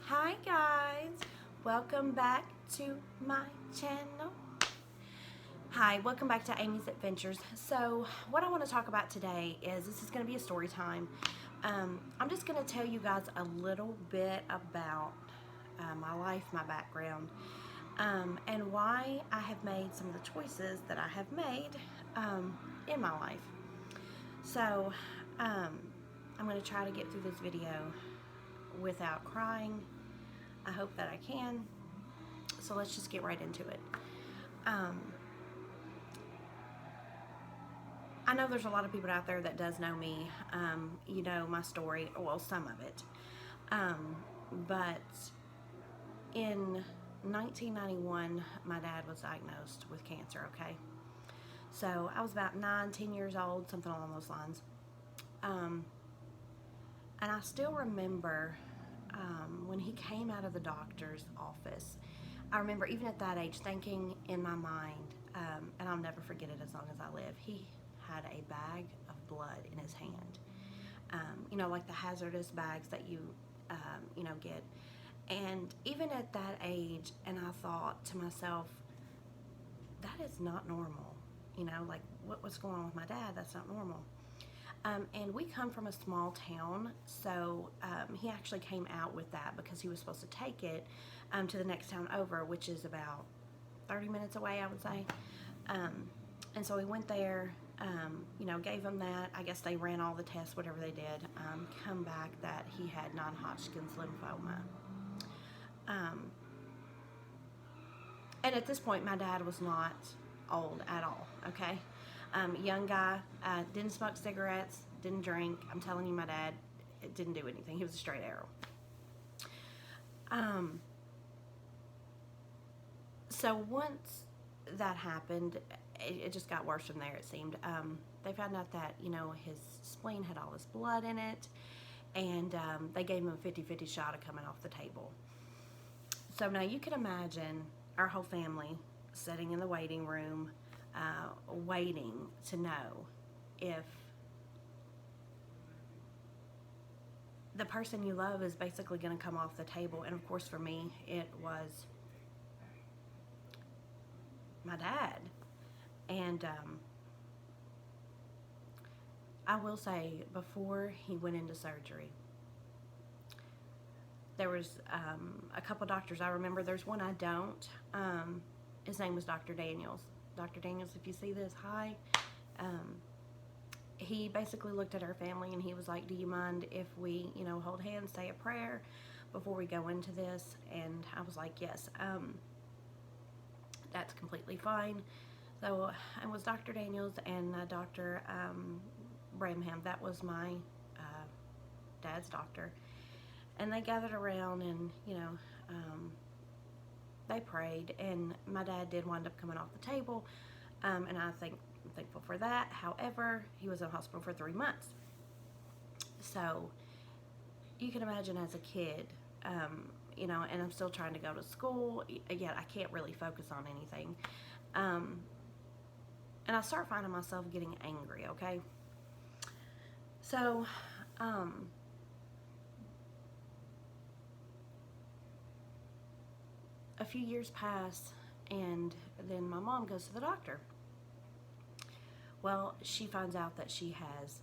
Hi guys, welcome back to my channel. Hi, welcome back to Amy's Adventures. So what I want to talk about today is this is going to be a story time. I'm just going to tell you guys a little bit about my life, my background, and why I have made some of the choices that I have made in my life. So I'm going to try to get through this video without crying. I hope that I can. So let's just get right into it. I know there's a lot of people out there that does know me. You know my story, well, some of it. But in 1991, my dad was diagnosed with cancer, okay? So I was about 9, 10 years old, something along those lines. And I still remember when he came out of the doctor's office. I remember even at that age thinking in my mind, and I'll never forget it as long as I live, he had a bag of blood in his hand. You know, like the hazardous bags that you get. And even at that age, and I thought to myself, that is not normal. You know, like what's going on with my dad? That's not normal. And we come from a small town, so he actually came out with that because he was supposed to take it to the next town over, which is about 30 minutes away, I would say. And so we went there, gave him that. I guess they ran all the tests, whatever they did, come back that he had non-Hodgkin's lymphoma. And at this point, my dad was not old at all, okay? Young guy, didn't smoke cigarettes, didn't drink. I'm telling you, my dad didn't do anything. He was a straight arrow. So once that happened, it just got worse from there, it seemed. They found out that, his spleen had all this blood in it, and they gave him a 50-50 shot of coming off the table. So now you can imagine our whole family sitting in the waiting room, waiting to know if the person you love is basically going to come off the table. And of course, for me, it was my dad. And I will say, before he went into surgery, there was a couple doctors I remember. There's one I don't. His name was Dr. Daniels. Dr. Daniels, if you see this, hi. He basically looked at our family and he was like, do you mind if we, hold hands, say a prayer before we go into this? And I was like, yes, that's completely fine. So it was Dr. Daniels and Dr. Bramham. That was my dad's doctor. And they gathered around and, they prayed, and my dad did wind up coming off the table, and I'm thankful for that. However, he was in hospital for 3 months. So you can imagine as a kid, and I'm still trying to go to school, yet I can't really focus on anything. And I start finding myself getting angry, okay? So, a few years pass, and then my mom goes to the doctor. Well, she finds out that she has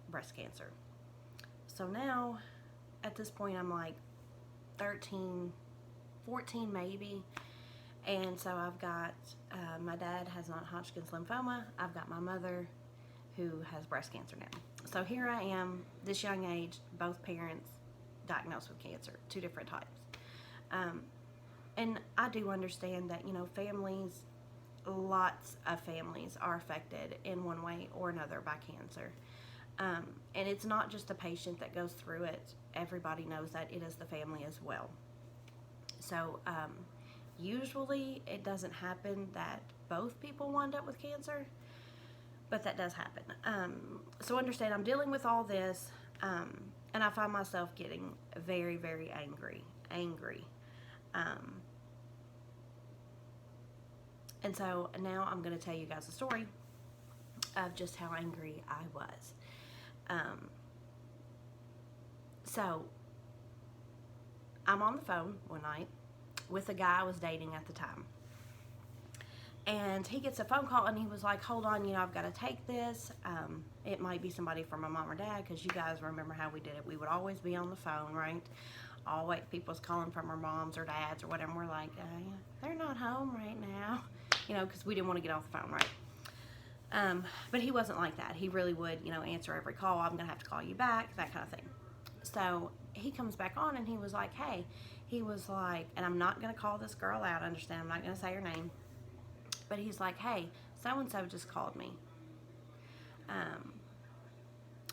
breast cancer. So now, at this point, I'm like 13, 14 maybe. And so I've got, my dad has non-Hodgkin's lymphoma. I've got my mother who has breast cancer now. So here I am, this young age, both parents diagnosed with cancer, 2 different types. And I do understand that, families, lots of families are affected in one way or another by cancer. And it's not just the patient that goes through it. Everybody knows that it is the family as well. So usually it doesn't happen that both people wind up with cancer, but that does happen. So understand, I'm dealing with all this, and I find myself getting very, very angry. And so now I'm going to tell you guys a story of just how angry I was. So I'm on the phone one night with a guy I was dating at the time. And he gets a phone call and he was like, hold on, I've got to take this. It might be somebody from my mom or dad, because you guys remember how we did it. We would always be on the phone, right? Always, people's calling from our moms or dads or whatever. We're like, they're not home right now, because we didn't want to get off the phone, right? But he wasn't like that. He really would, answer every call. I'm going to have to call you back, that kind of thing. So he comes back on and he was like, hey, and I'm not going to call this girl out, understand? I'm not going to say her name. But he's like, hey, so-and-so just called me.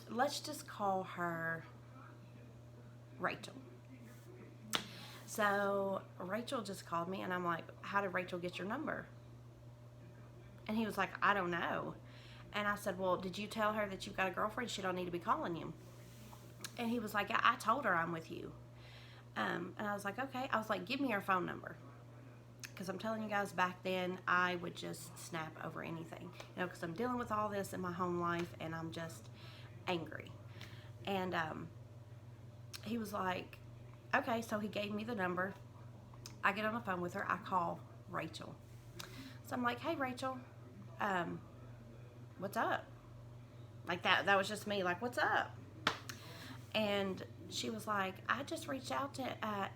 Let's just call her Rachel. So Rachel just called me, and I'm like, how did Rachel get your number? And he was like, I don't know. And I said, well, did you tell her that you've got a girlfriend? She don't need to be calling you. And he was like, I told her I'm with you. And I was like, okay. I was like, give me your phone number. Because I'm telling you guys, back then, I would just snap over anything. Because I'm dealing with all this in my home life, and I'm just angry. And he was like, okay, so he gave me the number. I get on the phone with her. I call Rachel. So I'm like, hey, Rachel, what's up? Like that was just me, like, what's up? And she was like, I just reached out to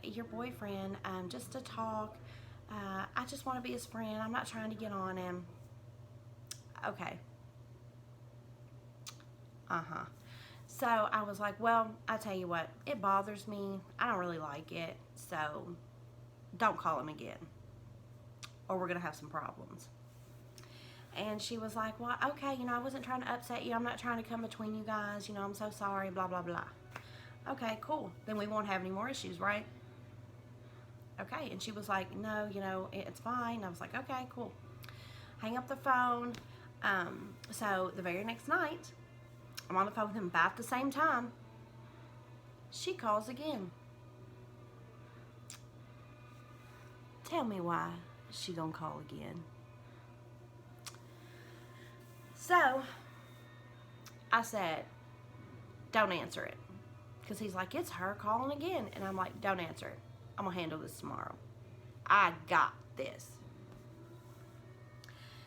your boyfriend just to talk. I just want to be his friend. I'm not trying to get on him. Okay. So I was like, well, I tell you what, it bothers me. I don't really like it. So don't call him again, or we're going to have some problems. And she was like, well, okay, I wasn't trying to upset you. I'm not trying to come between you guys. I'm so sorry, blah, blah, blah. Okay, cool. Then we won't have any more issues, right? Okay. And she was like, no, it's fine. I was like, okay, cool. Hang up the phone. So the very next night, I'm on the phone with him about the same time. She calls again. Tell me why she gonna call again. So I said, don't answer it. Because he's like, it's her calling again. And I'm like, don't answer it. I'm going to handle this tomorrow. I got this.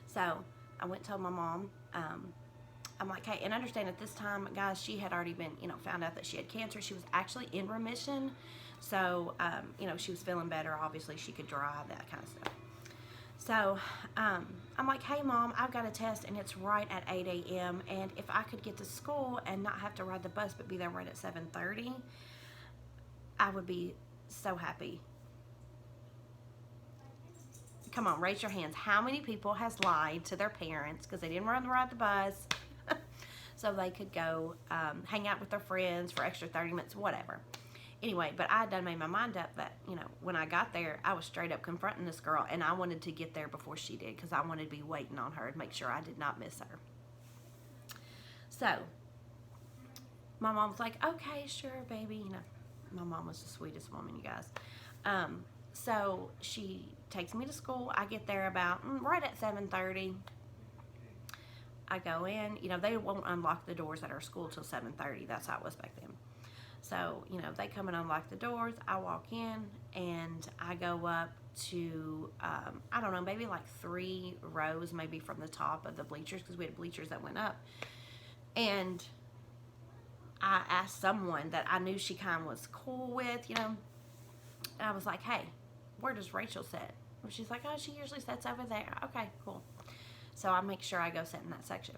So I went and told my mom. I'm like, hey, and understand at this time, guys, she had already been, found out that she had cancer. She was actually in remission. So, she was feeling better. Obviously, she could drive, that kind of stuff. So, I'm like, hey, Mom, I've got a test, and it's right at 8 a.m., and if I could get to school and not have to ride the bus but be there right at 7:30, I would be so happy. Come on, raise your hands. How many people has lied to their parents because they didn't ride the bus so they could go hang out with their friends for extra 30 minutes, whatever. Anyway, but I had done made my mind up that, when I got there, I was straight up confronting this girl, and I wanted to get there before she did because I wanted to be waiting on her and make sure I did not miss her. So, my mom was like, okay, sure, baby. My mom was the sweetest woman, you guys. So, she takes me to school. I get there about right at 7:30. I go in. They won't unlock the doors at our school till 7:30. That's how it was back then. So, they come and unlock the doors. I walk in, and I go up to, I don't know, maybe like 3 rows, maybe from the top of the bleachers, because we had bleachers that went up. And I asked someone that I knew she kind of was cool with, and I was like, hey, where does Rachel sit? And she's like, oh, she usually sits over there. Okay, cool. So I make sure I go sit in that section.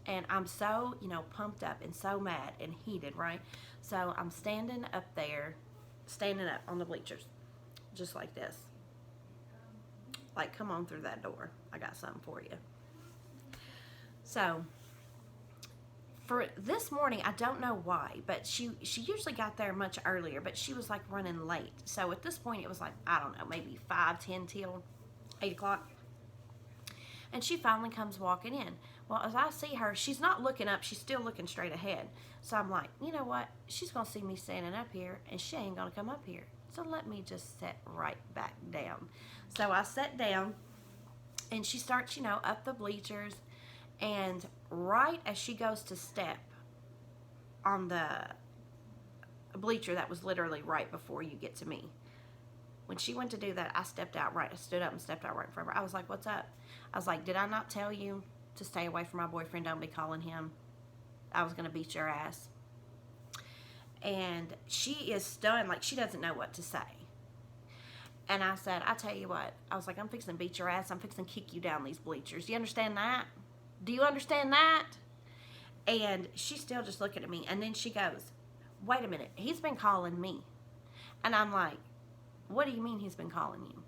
And I'm so, pumped up and so mad and heated, right? So I'm standing up on the bleachers, just like this. Like, come on through that door. I got something for you. So for this morning, I don't know why, but she usually got there much earlier, but she was like running late. So at this point, it was like, I don't know, maybe 5:10 till 8 o'clock. And she finally comes walking in. Well, as I see her, she's not looking up. She's still looking straight ahead. So I'm like, you know what? She's going to see me standing up here, and she ain't going to come up here. So let me just sit right back down. So I sat down, and she starts, up the bleachers. And right as she goes to step on the bleacher that was literally right before you get to me. When she went to do that, I stood up and stepped out right in front of her. I was like, what's up? I was like, did I not tell you to stay away from my boyfriend? Don't be calling him. I was going to beat your ass. And she is stunned, like she doesn't know what to say. And I said, I tell you what, I was like, I'm fixing to beat your ass. I'm fixing to kick you down these bleachers. Do you understand that? Do you understand that? And she's still just looking at me. And then she goes, wait a minute, he's been calling me. And I'm like, what do you mean he's been calling you?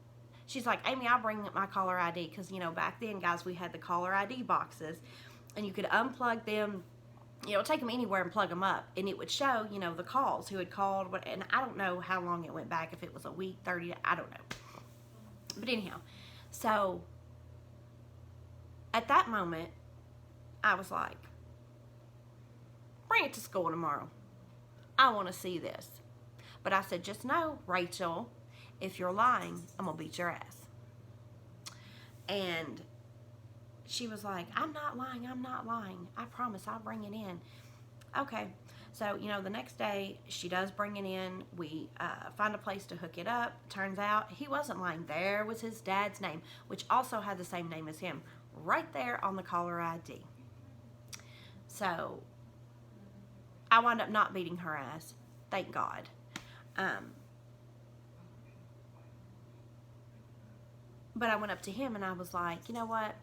She's like, Amy, I'll bring my caller ID. Because, you know, back then, guys, we had the caller ID boxes. And you could unplug them, you know, take them anywhere and plug them up. And it would show, you know, the calls, who had called. And I don't know how long it went back, if it was a week, 30, I don't know. But anyhow, so at that moment, I was like, bring it to school tomorrow. I want to see this. But I said, just know, Rachel, if you're lying, I'm going to beat your ass. And she was like, I'm not lying. I promise I'll bring it in. Okay. So, you know, the next day she does bring it in. We find a place to hook it up. Turns out he wasn't lying. There was his dad's name, which also had the same name as him, right there on the caller ID. So I wound up not beating her ass. Thank God. But I went up to him and I was like, you know what?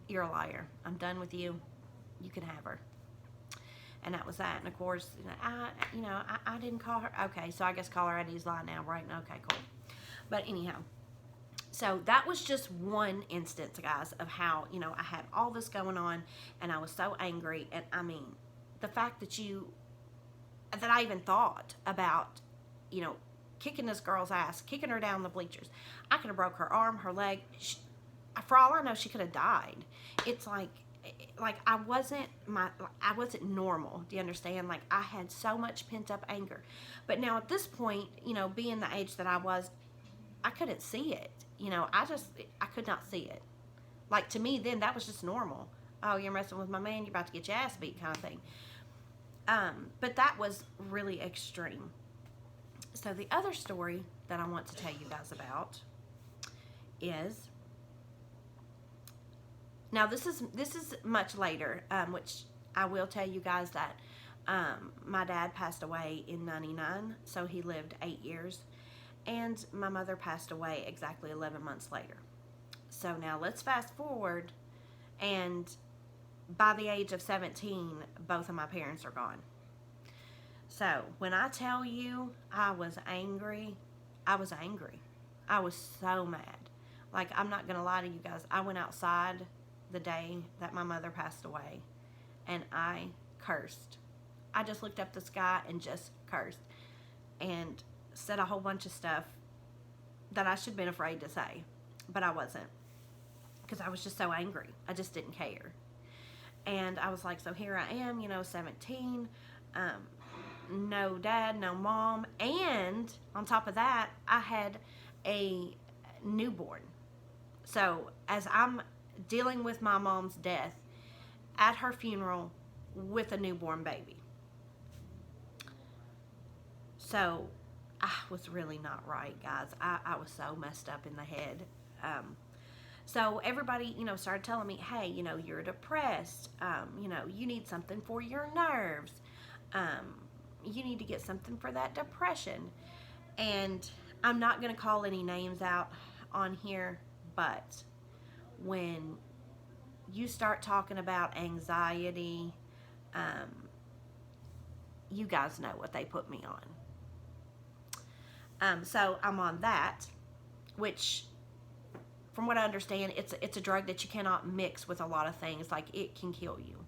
You're a liar. I'm done with you. You can have her. And that was that. And of course, I didn't call her. Okay, so I guess caller ID's lying now, right? Okay, cool. But anyhow, so that was just one instance, guys, of how, you know, I had all this going on and I was so angry. And I mean, the fact that I even thought about, you know, kicking this girl's ass, kicking her down the bleachers. I could have broke her arm, her leg. For all I know, she could have died. It's like I wasn't normal. Do you understand? Like, I had so much pent up anger. But now at this point, you know, being the age that I was, I couldn't see it. You know, I could not see it. Like, to me then, that was just normal. Oh, you're messing with my man, you're about to get your ass beat kind of thing. But that was really extreme. So the other story that I want to tell you guys about is, now this is much later, which I will tell you guys that my dad passed away in 99, so he lived 8 years, and my mother passed away exactly 11 months later. So now let's fast forward, and by the age of 17, both of my parents are gone. So when I tell you I was angry, I was angry. I was so mad. Like, I'm not going to lie to you guys. I went outside the day that my mother passed away and I cursed. I just looked up the sky and just cursed and said a whole bunch of stuff that I should have been afraid to say, but I wasn't, because I was just so angry. I just didn't care. And I was like, so here I am, you know, 17, no dad, no mom, and on top of that, I had a newborn. So as I'm dealing with my mom's death at her funeral with a newborn baby. So I was really not right, guys. I was so messed up in the head. So everybody, you know, started telling me, hey, you know, you're depressed. You know, you need something for your nerves. You need to get something for that depression. And I'm not going to call any names out on here, but when you start talking about anxiety, you guys know what they put me on. So I'm on that, which, from what I understand, it's a drug that you cannot mix with a lot of things. Like, it can kill you.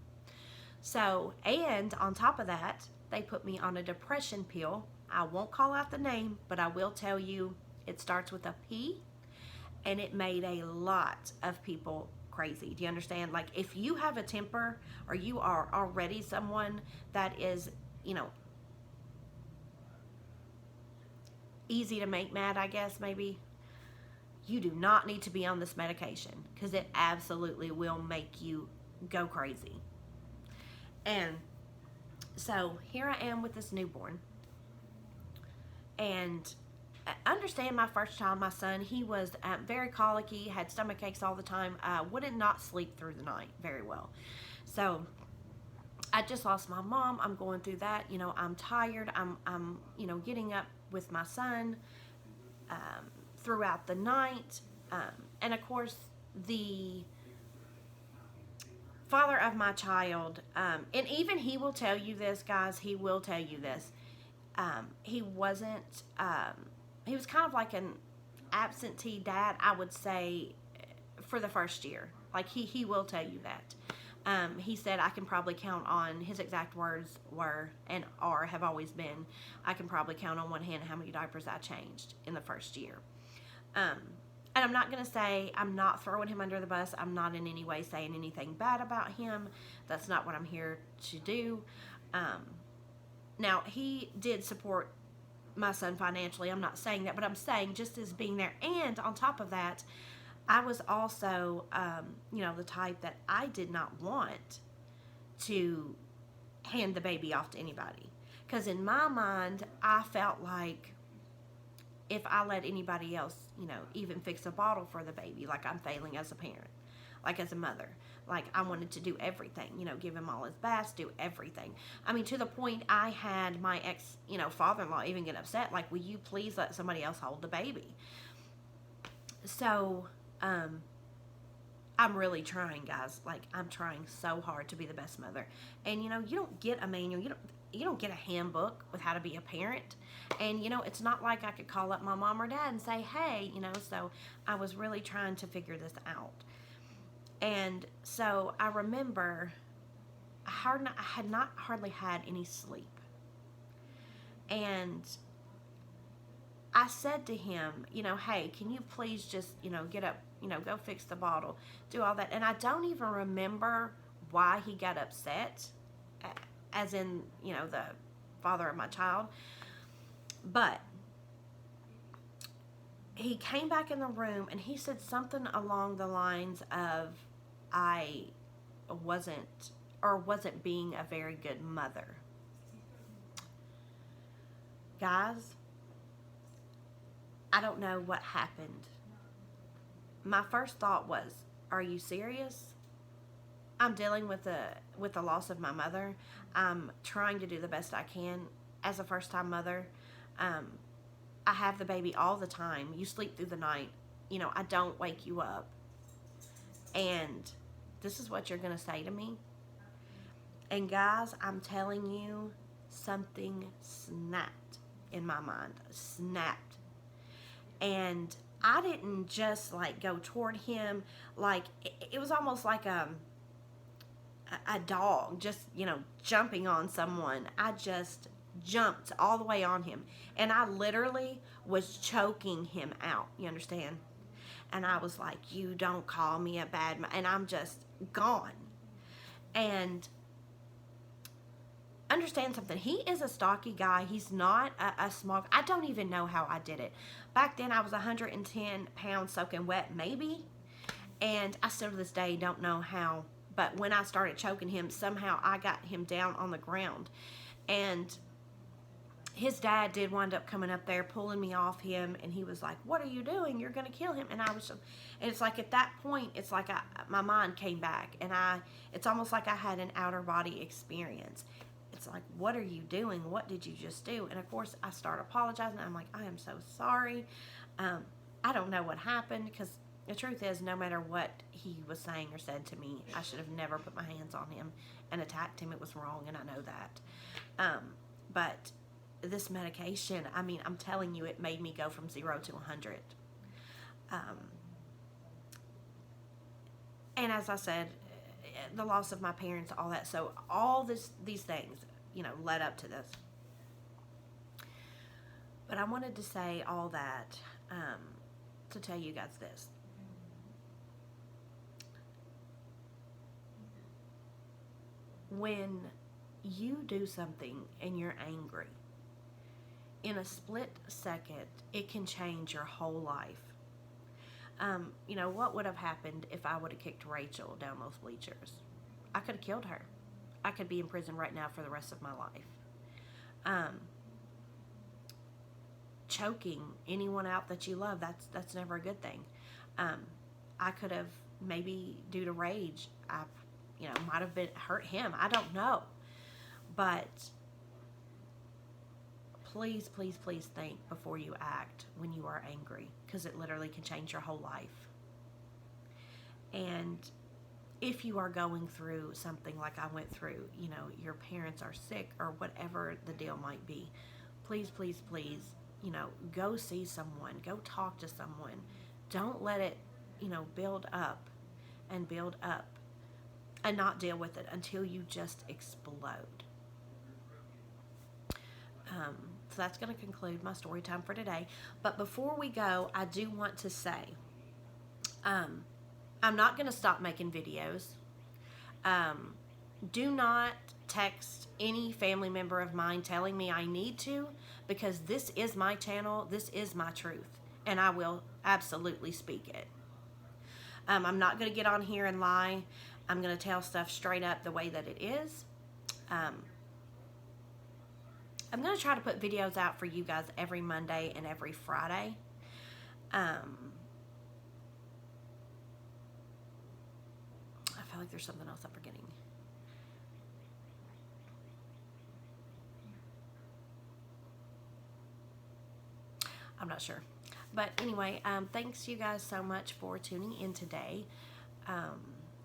So, and on top of that, they put me on a depression pill. I won't call out the name, but I will tell you it starts with a P, and it made a lot of people crazy. Do you understand? Like, if you have a temper, or you are already someone that is, you know, easy to make mad, I guess, maybe, you do not need to be on this medication, because it absolutely will make you go crazy. And so here I am with this newborn, And understand, my first child, my son, he was very colicky, had stomach aches all the time, would not sleep through the night very well. So I just lost my mom. I'm going through that. I'm tired. I'm getting up with my son throughout the night. And of course, the father of my child, and even he will tell you this, guys, he will tell you this. He wasn't, he was kind of like an absentee dad, I would say, for the first year. Like, he will tell you that. He said, I can probably count on, his exact words were and have always been, I can probably count on one hand how many diapers I changed in the first year. And I'm not going to say, I'm not throwing him under the bus. I'm not in any way saying anything bad about him. That's not what I'm here to do. Now, he did support my son financially. I'm not saying that, but I'm saying just as being there. And on top of that, I was also, the type that I did not want to hand the baby off to anybody. Because in my mind, I felt like if I let anybody else, even fix a bottle for the baby, like I'm failing as a parent, like as a mother. Like I wanted to do everything, give him all his baths, do everything. I mean, to the point I had my ex, father-in-law even get upset, like, will you please let somebody else hold the baby? So, I'm really trying, guys. Like, I'm trying so hard to be the best mother. And, you don't get a manual. You don't get a handbook with how to be a parent. And, it's not like I could call up my mom or dad and say, hey, so I was really trying to figure this out. And so I remember I had not hardly had any sleep. And I said to him, hey, can you please just, get up, go fix the bottle, do all that. And I don't even remember why he got upset, as in, the father of my child. But he came back in the room and he said something along the lines of, I wasn't being a very good mother. Guys, I don't know what happened. My first thought was, are you serious? I'm dealing with the loss of my mother. I'm trying to do the best I can as a first-time mother. I have the baby all the time. You sleep through the night. I don't wake you up. And this is what you're going to say to me? And guys, I'm telling you, something snapped in my mind. Snapped. And I didn't just like go toward him like it was almost like a dog just jumping on someone. I just jumped all the way on him, and I literally was choking him out. You understand? And I was like, you don't call me a bad man. And I'm just gone. And understand something. He is a stocky guy. He's not a small. I don't even know how I did it. Back then, I was 110 pounds soaking wet, maybe. And I still to this day don't know how. But when I started choking him, somehow I got him down on the ground. And his dad did wind up coming up there, pulling me off him, and he was like, what are you doing? You're going to kill him. And it's like at that point, it's like my mind came back, and it's almost like I had an outer body experience. It's like, what are you doing? What did you just do? And of course, I start apologizing. I'm like, I am so sorry. I don't know what happened, because the truth is, no matter what he was saying or said to me, I should have never put my hands on him and attacked him. It was wrong, and I know that. But this medication, I mean, I'm telling you, it made me go from 0 to 100. And as I said, the loss of my parents, all that. So all these things, led up to this. But I wanted to say all that to tell you guys this. When you do something and you're angry, in a split second, it can change your whole life. What would have happened if I would have kicked Rachel down those bleachers? I could have killed her. I could be in prison right now for the rest of my life. choking anyone out that you love. That's never a good thing. I could have, maybe due to rage, I, might have been hurt him. I don't know. But please, please, please think before you act when you are angry, because it literally can change your whole life. And if you are going through something like I went through, your parents are sick or whatever the deal might be, please, please, please, go see someone, go talk to someone. Don't let it, build up and build up and not deal with it until you just explode. So that's going to conclude my story time for today. But before we go, I do want to say, I'm not going to stop making videos. Do not text any family member of mine telling me I need to, because this is my channel, this is my truth, and I will absolutely speak it. I'm not going to get on here and lie. I'm going to tell stuff straight up the way that it is. I'm going to try to put videos out for you guys every Monday and every Friday. I feel like there's something else I'm forgetting. I'm not sure. But anyway, thanks you guys so much for tuning in today.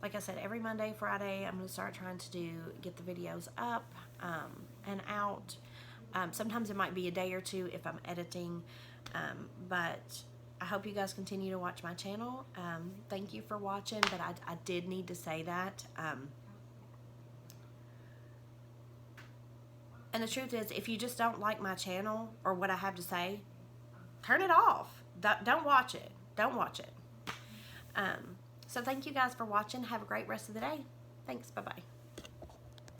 Like I said, every Monday, Friday, I'm going to start trying to get the videos up and out. Sometimes it might be a day or two if I'm editing, but I hope you guys continue to watch my channel. Thank you for watching, but I did need to say that. And the truth is, if you just don't like my channel or what I have to say, turn it off. Don't watch it. Don't watch it. So thank you guys for watching. Have a great rest of the day. Thanks. Bye-bye.